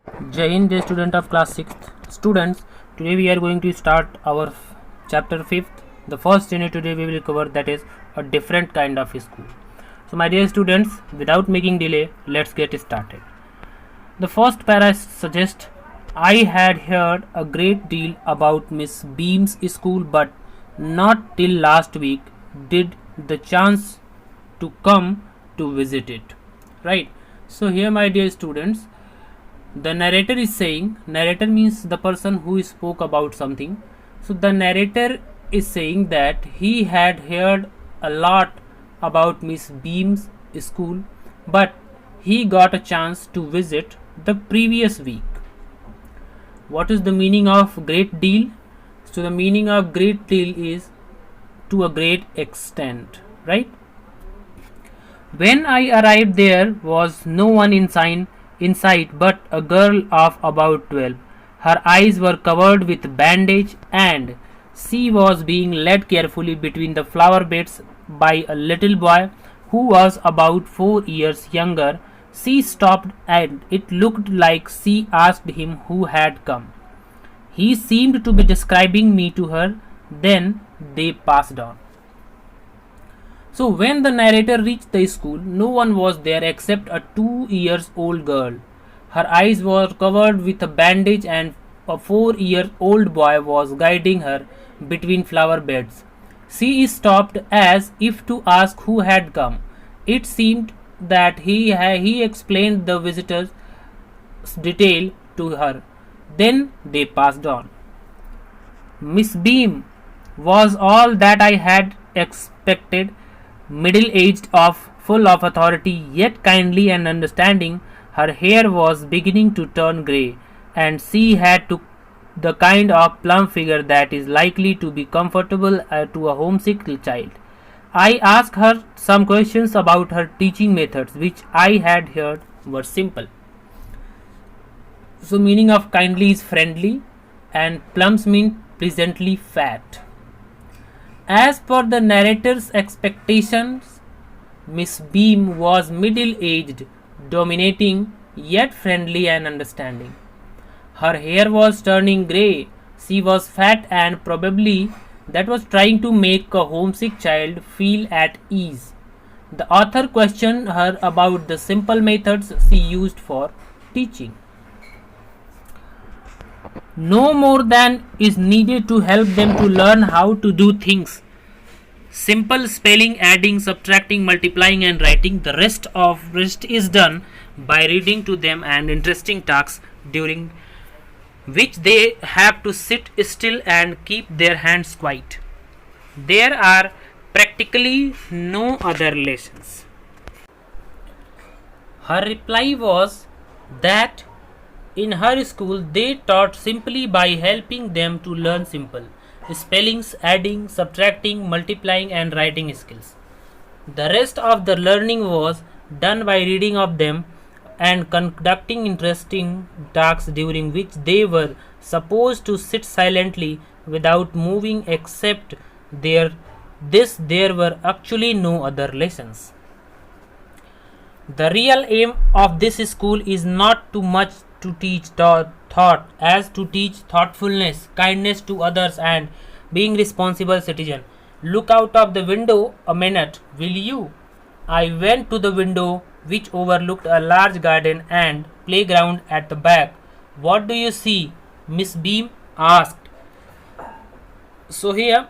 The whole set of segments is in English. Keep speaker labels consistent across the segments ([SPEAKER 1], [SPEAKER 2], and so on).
[SPEAKER 1] Jai Hind, dear student of class 6th. Students, today we are going to start our chapter 5th. The first unit today we will cover, that is a different kind of school. So my dear students, without making delay, let's get started. The first para suggests, I had heard a great deal about Miss Beam's school, but not till last week did the chance to come to visit it. Right? So here my dear students, the narrator is saying, narrator means the person who spoke about something. So the narrator is saying that he had heard a lot about Miss Beam's school, but he got a chance to visit the previous week. What is the meaning of great deal? So the meaning of great deal is to a great extent, right? When I arrived, there was no one in sight but a girl of about 12. Her eyes were covered with bandage, and she was being led carefully between the flower beds by a little boy who was about 4 years younger. She stopped, and it looked like she asked him who had come. He seemed to be describing me to her. Then they passed on. So when the narrator reached the school, no one was there except a 2 years old girl. Her eyes were covered with a bandage, and a 4 year old boy was guiding her between flower beds. She stopped as if to ask who had come. It seemed that he explained the visitor's detail to her. Then they passed on. Miss Beam was all that I had expected, middle-aged, full of authority, yet kindly and understanding. Her hair was beginning to turn grey, and she had the kind of plump figure that is likely to be comfortable to a homesick child. I asked her some questions about her teaching methods, which I had heard were simple. So meaning of kindly is friendly, and plumps mean pleasantly fat. As per the narrator's expectations, Miss Beam was middle-aged, dominating, yet friendly and understanding. Her hair was turning grey. She was fat, and probably that was trying to make a homesick child feel at ease. The author questioned her about the simple methods she used for teaching. No more than is needed to help them to learn how to do things. Simple spelling, adding, subtracting, multiplying, and writing. The rest is done by reading to them and interesting tasks during which they have to sit still and keep their hands quiet. There are practically no other lessons. Her reply was that in her school they taught simply by helping them to learn simple spellings, adding, subtracting, multiplying, and writing skills. The rest of the learning was done by reading of them and conducting interesting tasks during which they were supposed to sit silently without moving, except there were actually no other lessons. The real aim of this school is not too much to teach thought as to teach thoughtfulness, kindness to others, and being responsible citizen. Look out of the window a minute, will you? I went to the window, which overlooked a large garden and playground at the back. What do you see? Miss Beam asked. So here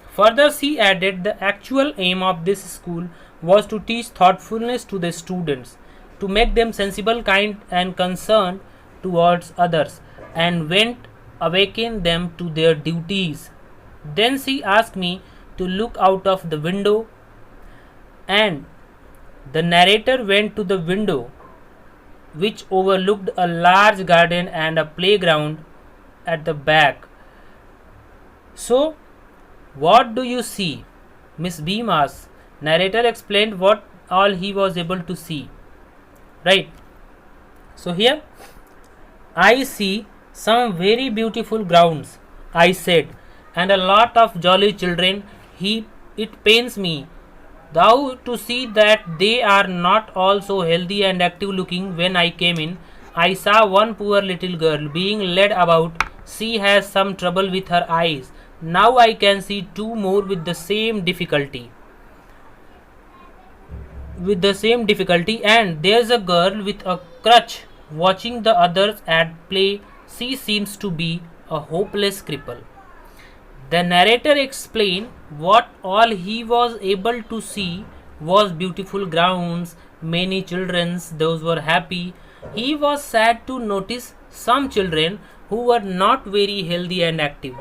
[SPEAKER 1] further she added, the actual aim of this school was to teach thoughtfulness to the students, to make them sensible, kind, and concerned towards others, and went awaken them to their duties. Then she asked me to look out of the window, and the narrator went to the window, which overlooked a large garden and a playground at the back. So, what do you see? Miss Beam asked. Narrator explained what all he was able to see. Right. So here I see some very beautiful grounds, I said, and a lot of jolly children. It pains me thou to see that they are not all so healthy and active looking. When I came in, I saw one poor little girl being led about. She has some trouble with her eyes. Now I can see two more with the same difficulty. And there's a girl with a crutch watching the others at play. She seems to be a hopeless cripple. The narrator explained what all he was able to see was beautiful grounds, many children, those were happy. He was sad to notice some children who were not very healthy and active.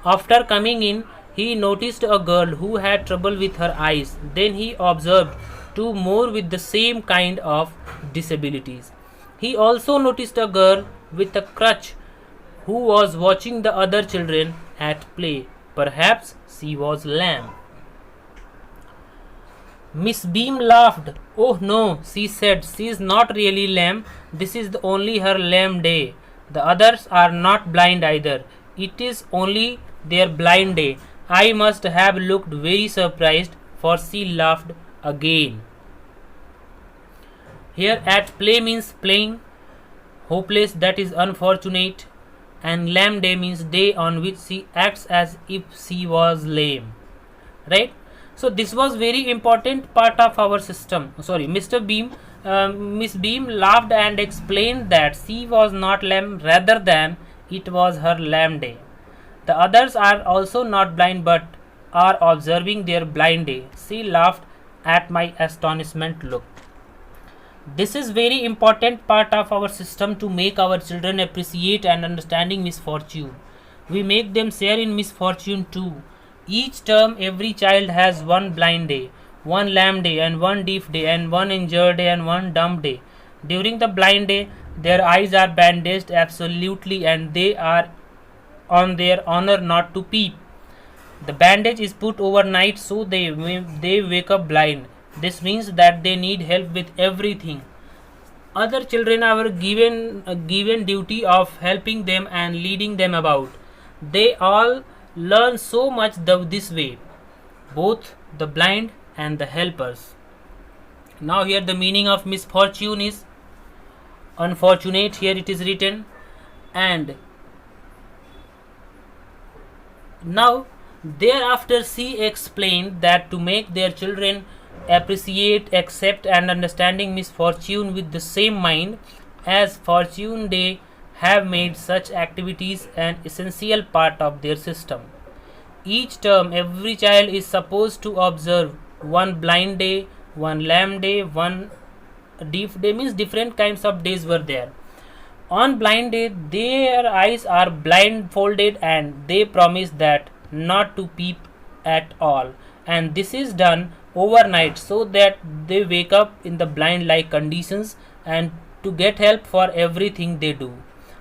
[SPEAKER 1] After coming in, he noticed a girl who had trouble with her eyes. Then he observed two more with the same kind of disabilities. He also noticed a girl with a crutch who was watching the other children at play. Perhaps she was lame. Miss Beam laughed. Oh no, she said, she is not really lame. This is only her lame day. The others are not blind either. It is only their blind day. I must have looked very surprised, for she laughed again. Here at play means playing, hopeless that is unfortunate, and lame day means day on which she acts as if she was lame. Right? So this was very important part of our system. Miss Beam laughed and explained that she was not lame, rather than it was her lame day. The others are also not blind but are observing their blind day. She laughed at my astonishment look. This is very important part of our system to make our children appreciate and understanding misfortune. We make them share in misfortune too. Each term every child has one blind day, one lame day and one deaf day and one injured day and one dumb day. During the blind day, their eyes are bandaged absolutely and they are on their honor not to peep. The bandage is put overnight so they wake up blind. This means that they need help with everything. Other children are given duty of helping them and leading them about. They all learn so much this way, both the blind and the helpers. Now here the meaning of misfortune is unfortunate. Here it is written. And now thereafter she explained that to make their children appreciate, accept and understanding misfortune with the same mind as fortune, they have made such activities an essential part of their system. Each term every child is supposed to observe one blind day, one lame day, one deaf day, means different kinds of days were there. On blind day their eyes are blindfolded and they promise that not to peep at all, and this is done overnight so that they wake up in the blind like conditions and to get help for everything they do.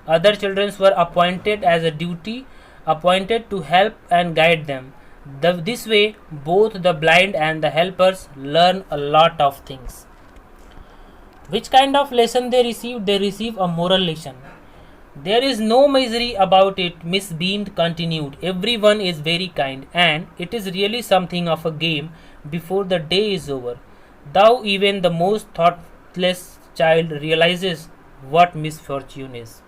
[SPEAKER 1] Other children were appointed as a duty, appointed to help and guide them. This way both the blind and the helpers learn a lot of things. Which kind of lesson they receive? They receive a moral lesson. There is no misery about it, Miss Beam continued. Everyone is very kind, and it is really something of a game before the day is over. Thou even the most thoughtless child realizes what misfortune is.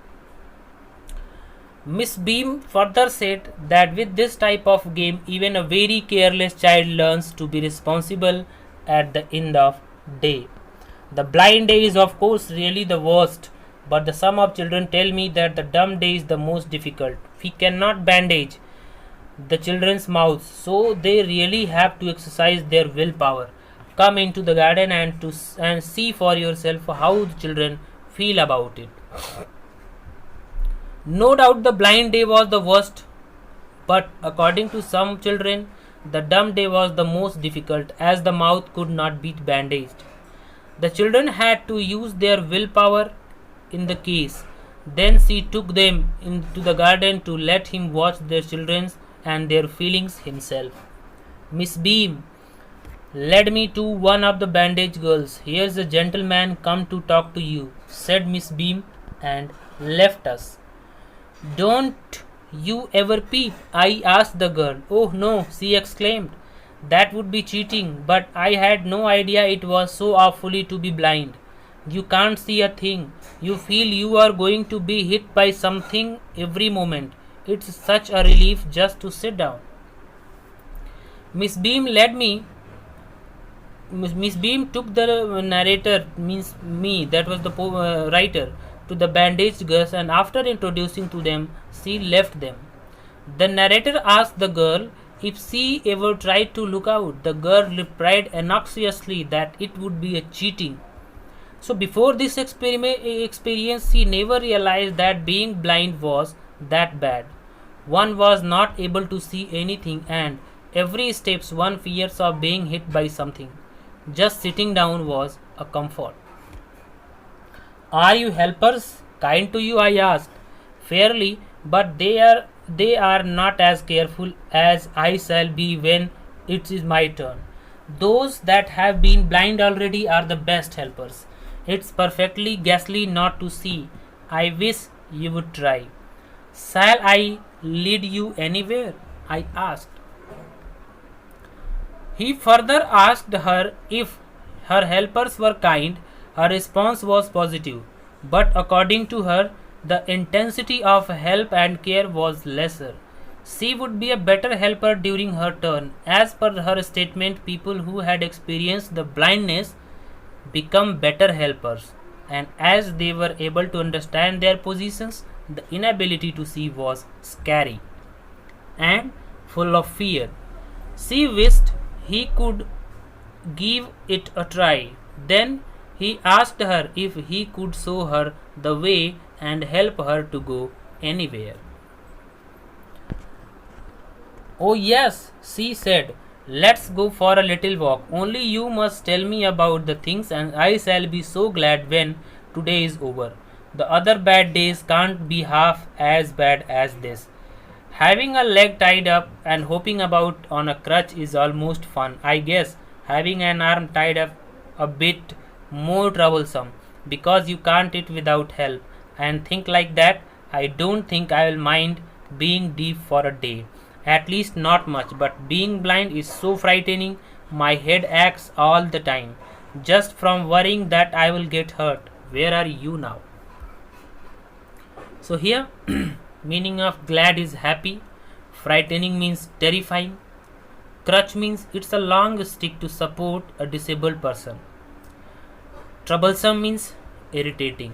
[SPEAKER 1] Miss Beam further said that with this type of game, even a very careless child learns to be responsible at the end of day. The blind day is of course really the worst, but the sum of children tell me that the dumb day is the most difficult. We cannot bandage the children's mouths, so they really have to exercise their willpower. Come into the garden and see for yourself how the children feel about it. No doubt the blind day was the worst, but according to some children, the dumb day was the most difficult as the mouth could not be bandaged. The children had to use their willpower in the case. Then she took them into the garden to let him watch their children and their feelings himself. Miss Beam led me to one of the bandaged girls. Here's a gentleman come to talk to you, said Miss Beam, and left us. Don't you ever peep? I asked the girl. Oh no, she exclaimed. That would be cheating, but I had no idea it was so awfully to be blind. You can't see a thing. You feel you are going to be hit by something every moment. It's such a relief just to sit down. Miss Beam led me. Miss Beam took the narrator, means me, that was the writer, to the bandaged girls, and after introducing to them, she left them. The narrator asked the girl if she ever tried to look out. The girl replied obnoxiously that it would be a cheating. So before this experience, she never realized that being blind was that bad. One was not able to see anything, and every steps one fears of being hit by something. Just sitting down was a comfort. Are you helpers kind to you? I asked. Fairly, but they are not as careful as I shall be when it is my turn. Those that have been blind already are the best helpers. It's perfectly ghastly not to see. I wish you would try. Shall I lead you anywhere? I asked. He further asked her if her helpers were kind. Her response was positive, but according to her, the intensity of help and care was lesser. She would be a better helper during her turn. As per her statement, people who had experienced the blindness become better helpers, and as they were able to understand their positions, the inability to see was scary and full of fear. She wished he could give it a try. Then he asked her if he could show her the way and help her to go anywhere. Oh, yes, she said. Let's go for a little walk. Only you must tell me about the things, and I shall be so glad when today is over. The other bad days can't be half as bad as this. Having a leg tied up and hopping about on a crutch is almost fun. I guess having an arm tied up a bit more troublesome because you can't eat without help and think like that. I don't think I will mind being deaf for a day. At least not much, but being blind is so frightening. My head aches all the time, just from worrying that I will get hurt. Where are you now? So here, meaning of glad is happy, frightening means terrifying, crutch means it's a long stick to support a disabled person, troublesome means irritating.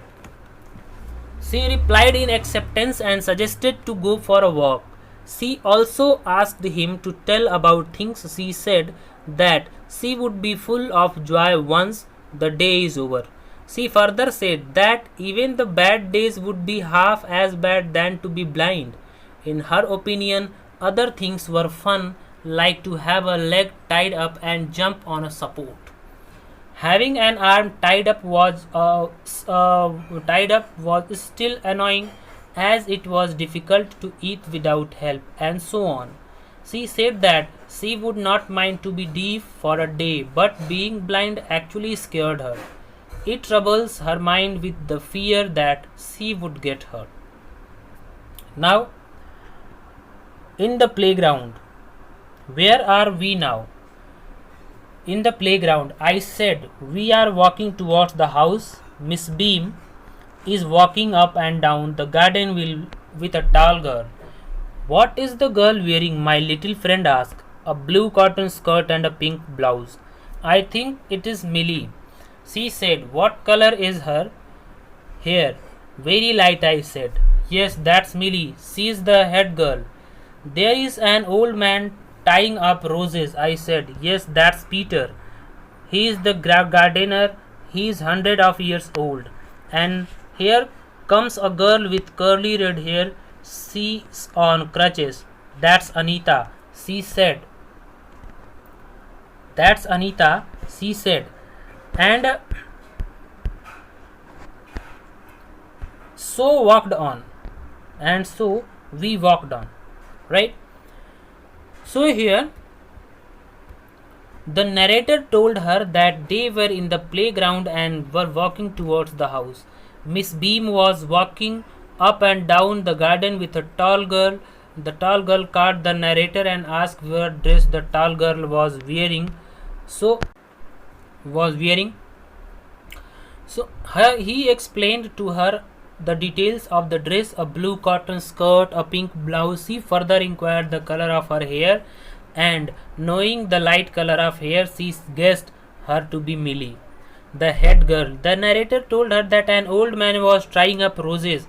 [SPEAKER 1] She replied in acceptance and suggested to go for a walk. She also asked him to tell about things. She said that she would be full of joy once the day is over. She further said that even the bad days would be half as bad than to be blind. In her opinion, other things were fun, like to have a leg tied up and jump on a support. Having an arm tied up was still annoying, as it was difficult to eat without help, and so on. She said that she would not mind to be deaf for a day, but being blind actually scared her. It troubles her mind with the fear that she would get hurt. Now, in the playground. Where are we now? In the playground, I said. We are walking towards the house. Miss Beam is walking up and down the garden with a tall girl. What is the girl wearing? My little friend asked. A blue cotton skirt and a pink blouse. I think it is Millie. She said. What color is her hair? Very light, I said. Yes, that's Millie. She is the head girl. There is an old man tying up roses, I said. Yes, that's Peter. He is the gardener. He is 100 of years old. And here comes a girl with curly red hair. She's on crutches. That's Anita, she said. That's Anita, she said. And so walked on. And so we walked on. Right? So here the narrator told her that they were in the playground and were walking towards the house. Miss Beam was walking up and down the garden with a tall girl. The tall girl caught the narrator and asked what dress the tall girl was wearing. So he explained to her the details of the dress, a blue cotton skirt, a pink blouse. He further inquired the color of her hair, and knowing the light color of hair, she guessed her to be Millie, the head girl. The narrator told her that an old man was tying up roses.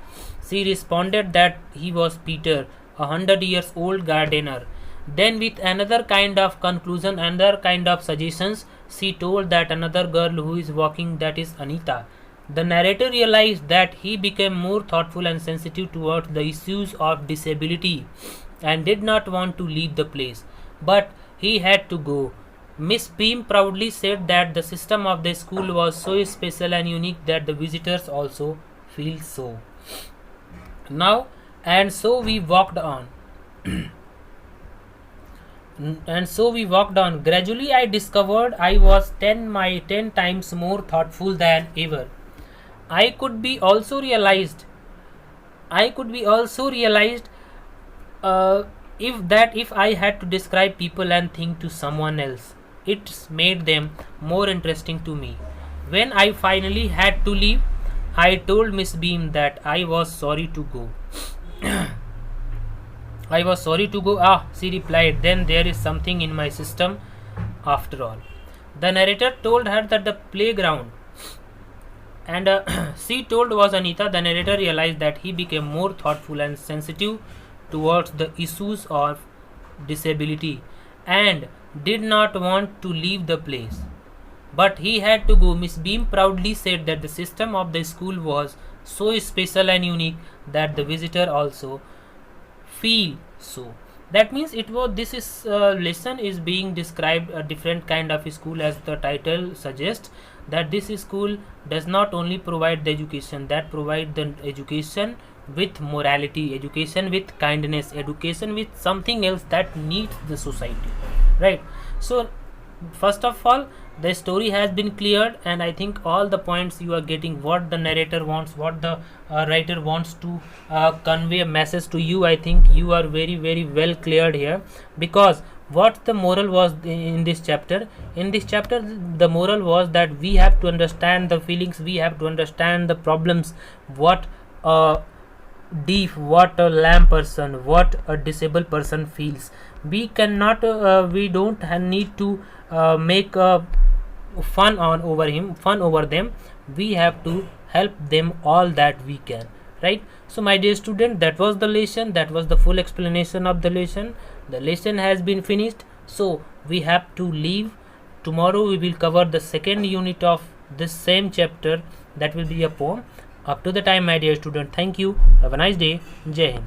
[SPEAKER 1] She responded that he was Peter, 100 years old gardener. Then, with another kind of conclusion, another kind of suggestions, she told that another girl who is walking, that is Anita. The narrator realized that he became more thoughtful and sensitive towards the issues of disability and did not want to leave the place. But he had to go. Miss Beam proudly said that the system of the school was so special and unique that the visitors also feel so. Now, and so we walked on. And so we walked on. Gradually, I discovered I was 10 times more thoughtful than ever. I could be also realized. I could be also realized if I had to describe people and things to someone else, it made them more interesting to me. When I finally had to leave, I told Miss Beam that I was sorry to go. I was sorry to go. Ah, she replied, then there is something in my system after all. The narrator told her that the playground and she told was Anita. The narrator realized that he became more thoughtful and sensitive towards the issues of disability and did not want to leave the place. But he had to go. Miss Beam proudly said that the system of the school was so special and unique that the visitor also feel so. That means it was this is lesson is being described a different kind of school, as the title suggests, that this school does not only provide the education, that provide the education with morality, education with kindness, education with something else that needs the society, right? So first of all, the story has been cleared, and I think all the points you are getting, what the narrator wants, what the writer wants to convey a message to you. I think you are very well cleared here, because what the moral was in this chapter, the moral was that we have to understand the feelings, we have to understand the problems, what deaf, what a lame person, what a disabled person feels. We cannot we don't need to make fun over them. We have to help them all that we can, right? So my dear student, that was the lesson, that was the full explanation of the lesson. The lesson has been finished, so we have to leave. Tomorrow we will cover the second unit of this same chapter, that will be a poem. Up to the time, my dear student, thank you, have a nice day, Jai Hind.